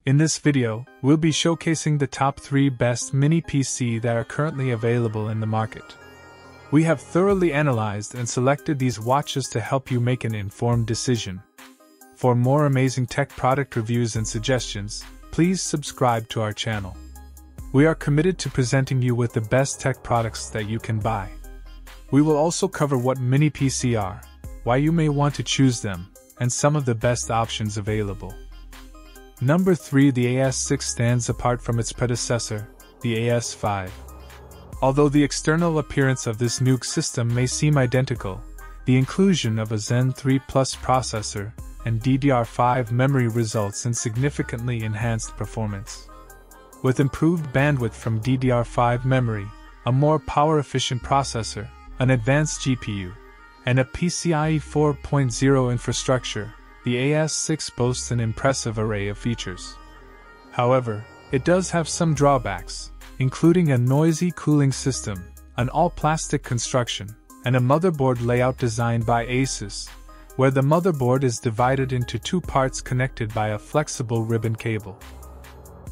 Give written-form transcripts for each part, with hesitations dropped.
In this video, we'll be showcasing the top 3 best mini PC that are currently available in the market. We have thoroughly analyzed and selected these watches to help you make an informed decision. For more amazing tech product reviews and suggestions, please subscribe to our channel. We are committed to presenting you with the best tech products that you can buy. We will also cover what mini PC are, why you may want to choose them, and some of the best options available. Number 3. The AS6 stands apart from its predecessor, the AS5. Although the external appearance of this new system may seem identical, the inclusion of a Zen 3 Plus processor and DDR5 memory results in significantly enhanced performance. With improved bandwidth from DDR5 memory, a more power-efficient processor, an advanced GPU, and a PCIe 4.0 infrastructure, the AS6 boasts an impressive array of features. However, it does have some drawbacks, including a noisy cooling system, an all-plastic construction, and a motherboard layout designed by ASUS, where the motherboard is divided into 2 parts connected by a flexible ribbon cable.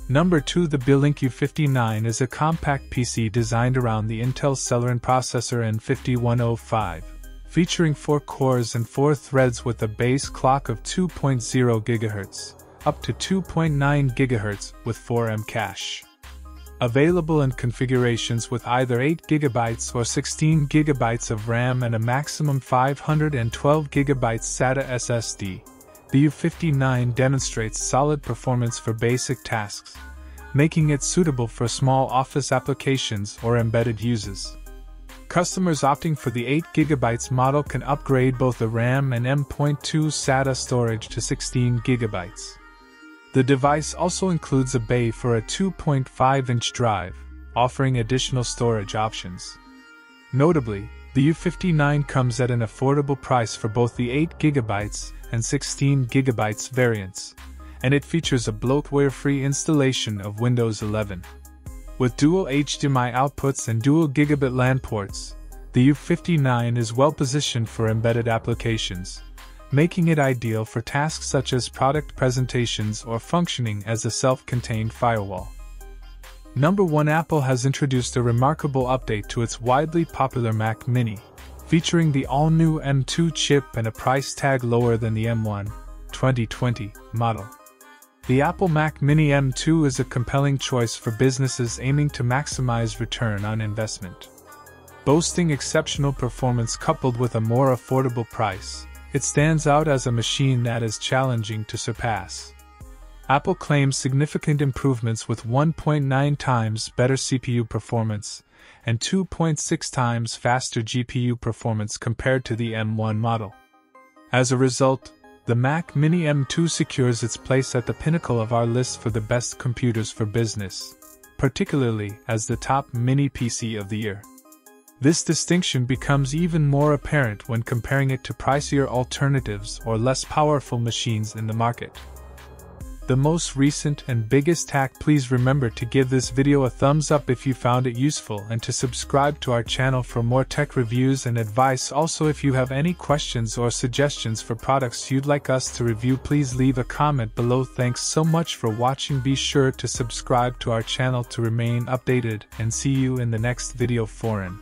Number 2. The Beelink U59 is a compact PC designed around the Intel Celeron processor N5105. Featuring 4 cores and 4 threads with a base clock of 2.0 GHz, up to 2.9 GHz with 4M cache. Available in configurations with either 8GB or 16GB of RAM and a maximum 512GB SATA SSD, the U59 demonstrates solid performance for basic tasks, making it suitable for small office applications or embedded uses. Customers opting for the 8GB model can upgrade both the RAM and M.2 SATA storage to 16GB. The device also includes a bay for a 2.5-inch drive, offering additional storage options. Notably, the U59 comes at an affordable price for both the 8GB and 16GB variants, and it features a bloatware-free installation of Windows 11. With dual HDMI outputs and dual gigabit LAN ports, the U59 is well positioned for embedded applications, making it ideal for tasks such as product presentations or functioning as a self-contained firewall. Number 1. Apple has introduced a remarkable update to its widely popular Mac Mini, featuring the all-new M2 chip and a price tag lower than the M1 2020 model. The Apple Mac Mini M2 is a compelling choice for businesses aiming to maximize return on investment. Boasting exceptional performance coupled with a more affordable price, it stands out as a machine that is challenging to surpass. Apple claims significant improvements with 1.9 times better CPU performance and 2.6 times faster GPU performance compared to the M1 model. As a result, the Mac Mini M2 secures its place at the pinnacle of our list for the best computers for business, particularly as the top mini PC of the year. This distinction becomes even more apparent when comparing it to pricier alternatives or less powerful machines in the market. The most recent and biggest hack. Please remember to give this video a thumbs up if you found it useful and to subscribe to our channel for more tech reviews and advice. Also, if you have any questions or suggestions for products you'd like us to review, please leave a comment below. Thanks so much for watching. Be sure to subscribe to our channel to remain updated and see you in the next video. Foreign.